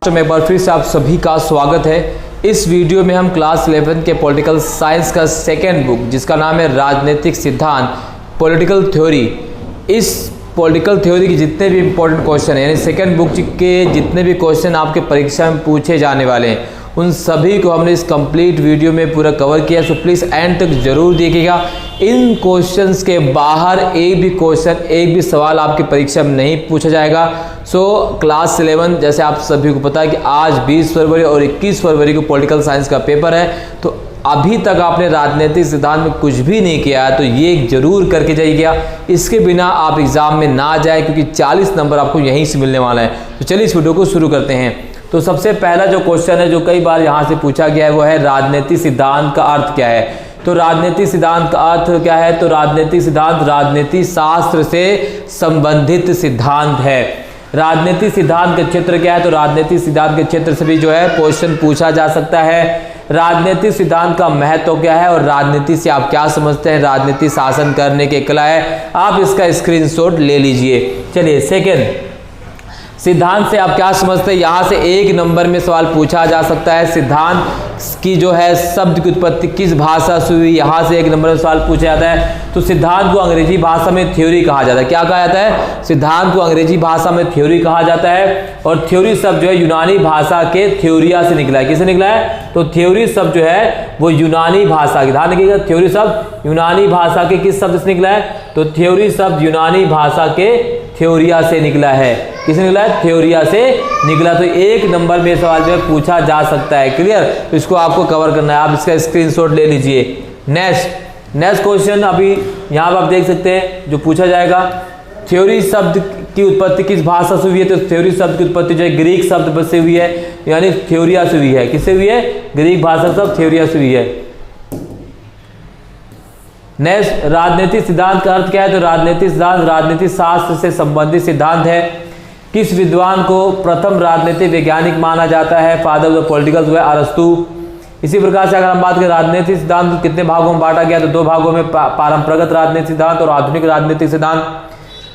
तो एक बार फिर से आप सभी का स्वागत है। इस वीडियो में हम क्लास 11 के पॉलिटिकल साइंस का सेकेंड बुक जिसका नाम है राजनीतिक सिद्धांत पॉलिटिकल थ्योरी, इस पॉलिटिकल थ्योरी के जितने भी इंपॉर्टेंट क्वेश्चन हैं, यानी सेकेंड बुक के जितने भी क्वेश्चन आपके परीक्षा में पूछे जाने वाले हैं, उन सभी को हमने इस कंप्लीट वीडियो में पूरा कवर किया। सो प्लीज़ एंड तक जरूर देखिएगा। इन क्वेश्चंस के बाहर एक भी क्वेश्चन, एक भी सवाल आपकी परीक्षा में नहीं पूछा जाएगा। सो क्लास 11 जैसे आप सभी को पता है कि आज 20 फरवरी और 21 फरवरी को पॉलिटिकल साइंस का पेपर है, तो अभी तक आपने राजनीतिक सिद्धांत में कुछ भी नहीं किया है तो ये जरूर करके जाइएगा। इसके बिना आप एग्जाम में ना जाए, क्योंकि 40 नंबर आपको यहीं से मिलने वाला है। तो चलिए इस वीडियो को शुरू करते हैं। तो सबसे पहला जो क्वेश्चन है जो कई बार यहाँ से पूछा गया है वो है राजनीतिक सिद्धांत का अर्थ क्या है। तो राजनीतिक सिद्धांत का अर्थ क्या है? तो राजनीतिक सिद्धांत राजनीति शास्त्र से संबंधित सिद्धांत है। राजनीतिक सिद्धांत के क्षेत्र क्या है? तो राजनीतिक सिद्धांत के क्षेत्र से भी जो है क्वेश्चन पूछा जा सकता है। राजनीतिक सिद्धांत का महत्व क्या है और राजनीति से आप क्या समझते हैं? राजनीति शासन करने की कला है। आप इसका स्क्रीनशॉट ले लीजिए। चलिए सेकेंड, सिद्धांत से आप क्या समझते हैं? यहाँ से 1 नंबर में सवाल पूछा जा सकता है। सिद्धांत की जो है शब्द की उत्पत्ति किस भाषा से हुई? यहाँ से 1 नंबर में सवाल पूछा जाता है। तो सिद्धांत को अंग्रेजी भाषा में थ्योरी कहा जाता है। क्या कहा जाता है? सिद्धांत को अंग्रेजी भाषा में थ्योरी कहा जाता है। और थ्योरी शब्द जो है यूनानी भाषा के थ्योरिया से निकला है। किससे निकला है? तो थ्योरी शब्द जो है वो यूनानी भाषा की, ध्यान रखिएगा, थ्योरी शब्द यूनानी भाषा के किस शब्द से निकला है? तो थ्योरी शब्द यूनानी भाषा के थ्योरिया से निकला है। किससे निकला है? थ्योरिया से निकला। तो 1 नंबर में सवाल जो है पूछा जा सकता है। क्लियर? तो इसको आपको कवर करना है। आप इसका स्क्रीनशॉट ले लीजिए। नेक्स्ट क्वेश्चन अभी यहाँ पर आप देख सकते हैं जो पूछा जाएगा, थ्योरी शब्द की उत्पत्ति किस भाषा से हुई है? तो थ्योरी शब्द की उत्पत्ति जो है ग्रीक शब्द से हुई है, यानी थ्योरिया से हुई है। किससे हुई है? ग्रीक भाषा शब्द थ्योरिया से हुई है। नेक्स्ट, राजनीतिक सिद्धांत का अर्थ क्या है? तो राजनीतिक सिद्धांत राजनीतिक शास्त्र से संबंधित सिद्धांत है। किस विद्वान को प्रथम राजनीतिक वैज्ञानिक माना जाता है? फादर ऑफ पॉलिटिकल जो है अरस्तु। इसी प्रकार से अगर हम बात करें राजनीतिक सिद्धांत कितने भागों में बांटा गया, तो 2 भागों में, पारंपरिक राजनीतिक सिद्धांत और आधुनिक राजनीतिक सिद्धांत।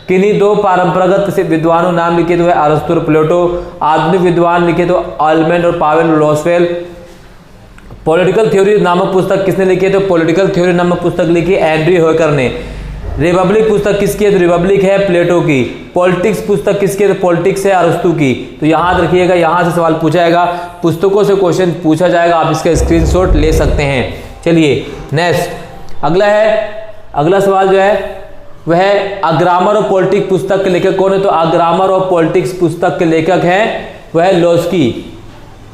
किन्हीं 2 पारंपरिक विद्वानों नाम लिखे तो है अरस्तु और प्लेटो। आधुनिक विद्वान लिखे तो आलमेंड और पावेल लोसवेल। पॉलिटिकल थ्योरी नामक पुस्तक किसने लिखी है? तो पॉलिटिकल थ्योरी नामक पुस्तक लिखी एंड्रयू होकर ने। रिपब्लिक पुस्तक किसकी है? तो रिपब्लिक है प्लेटो की। पॉलिटिक्स पुस्तक किसकी है? तो पॉलिटिक्स है अरस्तु की। तो याद रखिएगा, यहाँ से सवाल पूछा जाएगा, पुस्तकों से क्वेश्चन पूछा जाएगा। आप इसका स्क्रीनशॉट ले सकते हैं। चलिए नेक्स्ट, अगला सवाल जो है वह है अ ग्रामर ऑफ पॉलिटिक्स पुस्तक के लेखक कौन है? तो अ ग्रामर ऑफ पॉलिटिक्स पुस्तक के लेखक हैं वह Laski.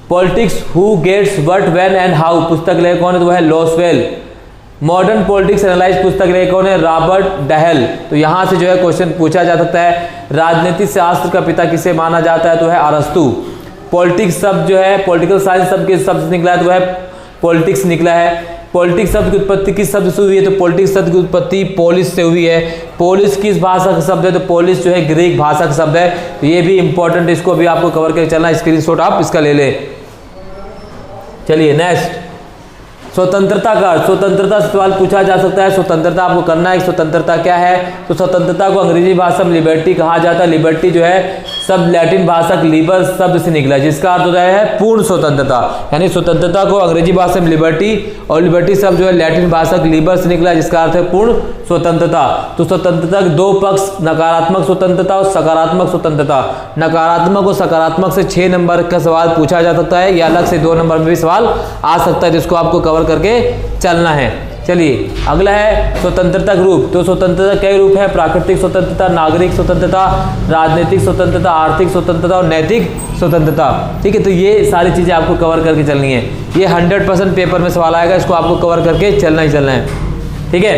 Politics who gets what when and how पुस्तक लेखक कौन है? तो वह है लोसवेल। मॉडर्न पॉलिटिक्स एनालाइज पुस्तक लेखक कौन है? रॉबर्ट डहेल। तो यहाँ से जो है क्वेश्चन पूछा जा सकता है। राजनीतिक शास्त्र का पिता किसे माना जाता है? तो है अरस्तु। पॉलिटिक्स शब्द जो है पॉलिटिकल साइंस शब्द किस शब्द से निकला है? तो वह पॉलिटिक्स निकला है। पॉलिटिक्स शब्द की उत्पत्ति किस शब्द से हुई है? तो पॉलिटिक्स शब्द की उत्पत्ति पोलिस से हुई है। पोलिस किस भाषा का शब्द है? तो पोलिस जो है ग्रीक भाषा का शब्द है। तो ये भी इंपॉर्टेंट, इसको भी आपको कवर करके चलना। स्क्रीनशॉट आप इसका ले लें। चलिए नेक्स्ट, स्वतंत्रता का अर्थ। स्वतंत्रता से सवाल पूछा जा सकता है। स्वतंत्रता आपको करना है, स्वतंत्रता क्या है? तो स्वतंत्रता को अंग्रेजी भाषा में लिबर्टी कहा जाता है। लिबर्टी जो है शब्द लैटिन भाषा के लिबर शब्द से निकला है, जिसका अर्थ होता है पूर्ण स्वतंत्रता। यानी स्वतंत्रता को अंग्रेजी भाषा में लिबर्टी, और लिबर्टी शब्द जो है लैटिन भाषा के लिबर से निकला है, जिसका अर्थ है पूर्ण स्वतंत्रता। तो स्वतंत्रता के 2 पक्ष, नकारात्मक स्वतंत्रता और सकारात्मक स्वतंत्रता। नकारात्मक और सकारात्मक से 6 नंबर का सवाल पूछा जा सकता है, या अलग से 2 नंबर में भी सवाल आ सकता है, जिसको आपको कवर करके चलना है। चलिए अगला है स्वतंत्रता के रूप। तो स्वतंत्रता कई रूप है? प्राकृतिक स्वतंत्रता, नागरिक स्वतंत्रता, राजनीतिक स्वतंत्रता, आर्थिक स्वतंत्रता और नैतिक स्वतंत्रता। ठीक है, तो ये सारी चीजें आपको कवर करके चलनी है। ये 100% पेपर में सवाल आएगा, इसको आपको कवर करके चलना ही चलना है। ठीक है,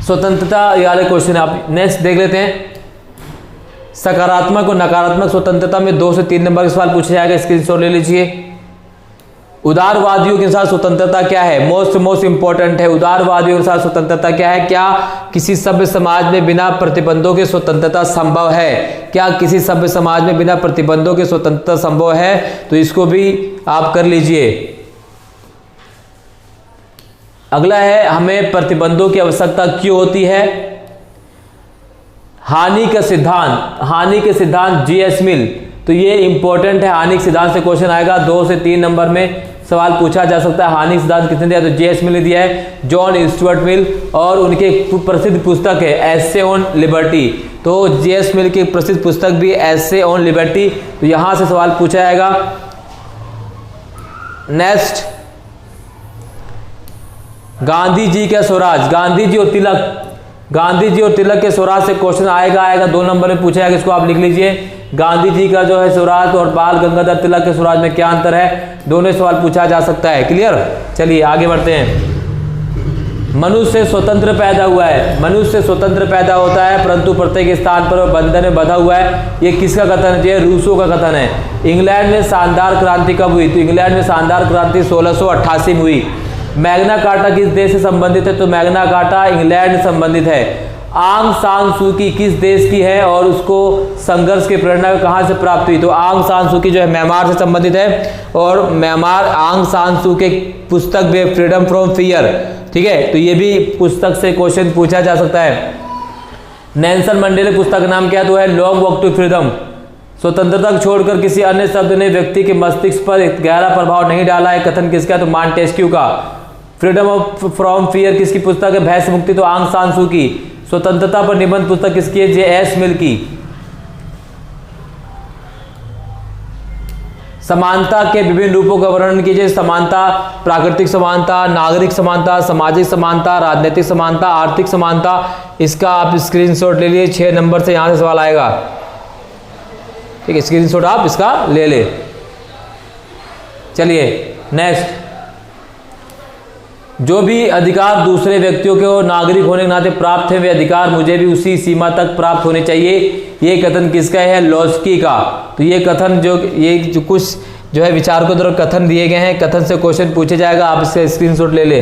स्वतंत्रता वाले क्वेश्चन आप नेक्स्ट देख लेते हैं। सकारात्मक और नकारात्मक स्वतंत्रता में 2 से 3 नंबर का सवाल पूछा जाएगा। स्क्रीनशॉट ले लीजिए। उदारवादियों के अनुसार स्वतंत्रता क्या है? मोस्ट इंपॉर्टेंट है। उदारवादियों के अनुसार स्वतंत्रता क्या है? क्या किसी सभ्य समाज में बिना प्रतिबंधों के स्वतंत्रता संभव है? क्या किसी सभ्य समाज में बिना प्रतिबंधों के स्वतंत्रता संभव है? तो इसको भी आप कर लीजिए। अगला है, हमें प्रतिबंधों की आवश्यकता क्यों होती है? हानि के सिद्धांत, जी एस मिल तो ये इंपॉर्टेंट है। हानिक सिद्धांत से क्वेश्चन आएगा 2 से 3 नंबर में सवाल पूछा जा सकता है। हानिक सिद्धांत किसने दिया? तो जे.एस. मिल ने दिया है, जॉन स्टुअर्ट मिल, और उनके प्रसिद्ध पुस्तक है एसे ऑन लिबर्टी। तो जे.एस. मिल की प्रसिद्ध पुस्तक भी एसे ऑन लिबर्टी। तो यहां से सवाल पूछा जाएगा। नेक्स्ट, गांधी जी का स्वराज, गांधी जी और तिलक, गांधी जी और तिलक के स्वराज से क्वेश्चन आएगा 2 नंबर में पूछा जाएगा। इसको आप लिख लीजिए। गांधी जी का जो है स्वराज और बाल गंगाधर तिलक के स्वराज में क्या अंतर है? दोनों सवाल पूछा जा सकता है। क्लियर? चलिए आगे बढ़ते हैं। मनुष्य स्वतंत्र पैदा हुआ है, मनुष्य स्वतंत्र पैदा होता है परंतु प्रत्येक स्थान पर वह बंधन में बंधा हुआ है। ये किसका कथन है? ये रूसो का कथन है। इंग्लैंड में शानदार क्रांति कब हुई? तो इंग्लैंड में शानदार क्रांति 1688 में हुई। मैग्ना कार्टा किस देश से संबंधित है? तो मैग्ना कार्टा इंग्लैंड से संबंधित है। आंग सान सू की किस देश की है और उसको संघर्ष की प्रेरणा कहाँ से प्राप्त हुई? तो आंग सान सू की जो है म्यांमार से संबंधित है, और म्यांमार आंग सान सू के पुस्तक भी फ्रीडम फ्रॉम फियर। ठीक है, तो ये भी पुस्तक से क्वेश्चन पूछा जा सकता है। नेल्सन मंडेला पुस्तक का नाम क्या? तो है लॉन्ग वॉक टू फ्रीडम। स्वतंत्रता छोड़कर किसी अन्य शब्द ने व्यक्ति के मस्तिष्क पर गहरा प्रभाव नहीं डाला है, कथन किसका? तो मॉन्टेस्क्यू का। फ्रीडम ऑफ फ्रॉम फियर किसकी पुस्तक है? भय से मुक्ति, तो आंग सान सू की। स्वतंत्रता पर निबंध पुस्तक किसकी है? जे.एस. मिल की। समानता के विभिन्न रूपों का वर्णन कीजिए। समानता, प्राकृतिक समानता, नागरिक समानता, सामाजिक समानता, राजनीतिक समानता, आर्थिक समानता। इसका आप स्क्रीनशॉट ले लिए। 6 नंबर से यहां से सवाल आएगा। ठीक है, स्क्रीनशॉट आप इसका ले ले। चलिए नेक्स्ट, जो भी अधिकार दूसरे व्यक्तियों को नागरिक होने के नाते प्राप्त है वे अधिकार मुझे भी उसी सीमा तक प्राप्त होने चाहिए। ये कथन किसका है? लॉस्की का। तो ये कथन जो कुछ जो है विचारकों द्वारा कथन दिए गए हैं, कथन से क्वेश्चन पूछे जाएगा। आप इसका स्क्रीनशॉट ले ले।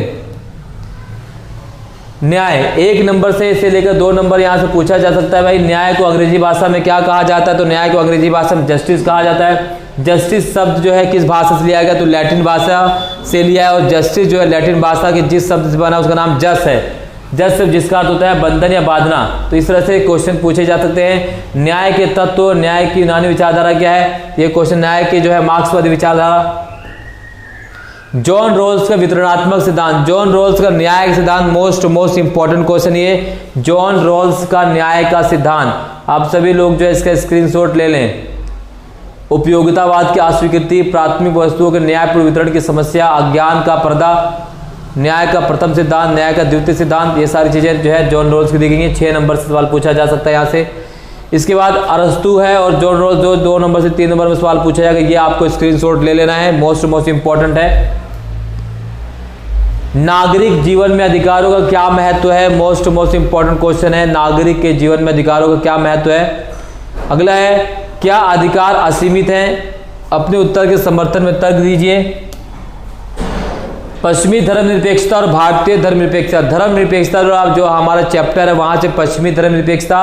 न्याय 1 नंबर से लेकर 2 नंबर यहां से पूछा जा सकता है। भाई न्याय को अंग्रेजी भाषा में क्या कहा जाता है? तो न्याय को अंग्रेजी भाषा में जस्टिस कहा जाता है। जस्टिस शब्द जो है किस भाषा से लिया गया? तो लैटिन भाषा से लिया है, और जस्टिस जो है लैटिन भाषा के जिस शब्द से बना उसका नाम जस है। जस शब्द जिसका अर्थ होता है बंधन या बांधना। तो इस तरह से क्वेश्चन पूछे जा सकते हैं। न्याय के तत्व, न्याय की यूनानी विचारधारा क्या है? ये क्वेश्चन न्याय की जो है मार्क्सवादी विचारधारा। जॉन रॉल्स का वितरणात्मक सिद्धांत, जॉन रॉल्स का न्याय का सिद्धांत मोस्ट इंपॉर्टेंट क्वेश्चन। ये जॉन रॉल्स का न्याय का सिद्धांत आप सभी लोग जो है इसका स्क्रीनशॉट ले लें। उपयोगितावाद की अस्वीकृति, प्राथमिक वस्तुओं के न्यायपूर्ण वितरण की समस्या, अज्ञान का पर्दा, न्याय का प्रथम सिद्धांत, न्याय का द्वितीय सिद्धांत, ये सारी चीजें जो है जॉन रॉल्स की दी गई हैं। 6 नंबर से सवाल पूछा जा सकता है यहाँ से। इसके बाद अरस्तु है और जॉन रॉल्स जो 2 नंबर से 3 नंबर में सवाल पूछा जाएगा। ये आपको स्क्रीनशॉट ले लेना है, मोस्ट इंपॉर्टेंट है। नागरिक जीवन में अधिकारों का क्या महत्व है? मोस्ट इंपॉर्टेंट क्वेश्चन है। नागरिक के जीवन में अधिकारों का क्या महत्व है? अगला है, क्या अधिकार असीमित हैं? अपने उत्तर के समर्थन में तर्क दीजिए। पश्चिमी धर्मनिरपेक्षता और भारतीय धर्मनिरपेक्षता, धर्मनिरपेक्षता जो हमारा चैप्टर है वहां से पश्चिमी धर्मनिरपेक्षता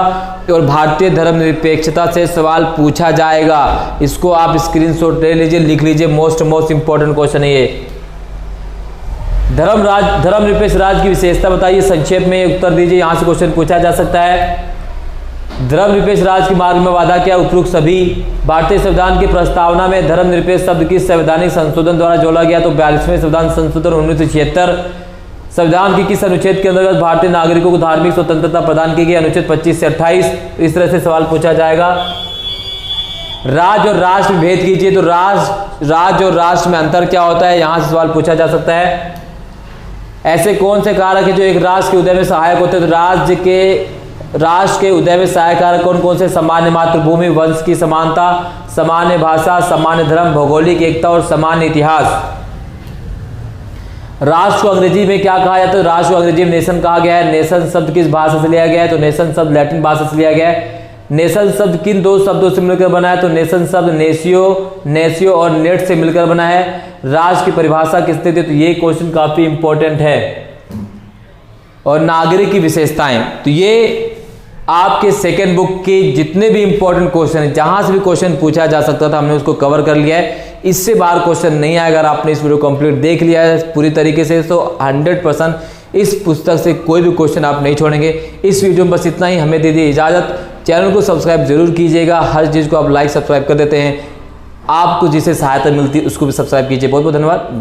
और भारतीय धर्मनिरपेक्षता से सवाल पूछा जाएगा। इसको आप स्क्रीनशॉट ले लीजिए, लिख लीजिए। मोस्ट इंपॉर्टेंट क्वेश्चन है ये। धर्मनिरपेक्ष राज्य की विशेषता बताइए, संक्षेप में उत्तर दीजिए। यहां से क्वेश्चन पूछा जा सकता है। धर्मनिरपेक्ष राज्य के मार्ग में वादा क्या? उपरोक्त सभी। भारतीय संविधान की प्रस्तावना में धर्मनिरपेक्ष शब्द किस संवैधानिक संशोधन द्वारा जोड़ा गया? तो 42वें संविधान संशोधन 1976। संविधान की किस अनुच्छेद के अंतर्गत भारतीय नागरिकों को धार्मिक स्वतंत्रता प्रदान की गई? अनुच्छेद 25 से 28। इस तरह से सवाल पूछा जाएगा। राज्य और राष्ट्र में भेद कीजिए। तो राज्य और राष्ट्र में अंतर क्या होता है? यहां से सवाल पूछा जा सकता है। ऐसे कौन से कारक है जो एक राष्ट्र के उदय में सहायक होते हैं? तो राष्ट्र के उदय में सहायक कारक कौन कौन से? सामान्य मातृभूमि, वंश की समानता, सामान्य भाषा, सामान्य धर्म, भौगोलिक एकता और सामान्य इतिहास। राष्ट्र को अंग्रेजी में क्या कहा जाता है? राष्ट्र को अंग्रेजी में नेशन कहा गया है। नेशन शब्द किस भाषा से लिया गया है? तो नेशन शब्द लैटिन भाषा से लिया गया है। नेशन शब्द किन 2 शब्दों से मिलकर बना है? तो नेशन शब्द नेशियो और नेट से मिलकर बना है। राष्ट्र की परिभाषा किसने दी? तो ये क्वेश्चन काफी इंपॉर्टेंट है। और नागरिक की विशेषताएं, तो ये आपके सेकेंड बुक के जितने भी इंपॉर्टेंट क्वेश्चन है, जहां से भी क्वेश्चन पूछा जा सकता था हमने उसको कवर कर लिया है। इससे बाहर क्वेश्चन नहीं आएगा। अगर आपने इस वीडियो कंप्लीट देख लिया है पूरी तरीके से तो 100% इस पुस्तक से कोई भी क्वेश्चन आप नहीं छोड़ेंगे। इस वीडियो में बस इतना ही। हमें दे दी इजाजत। चैनल को सब्सक्राइब जरूर कीजिएगा। हर चीज़ को आप लाइक सब्सक्राइब कर देते हैं, आपको जिसे सहायता मिलती है उसको भी सब्सक्राइब कीजिए। बहुत बहुत धन्यवाद।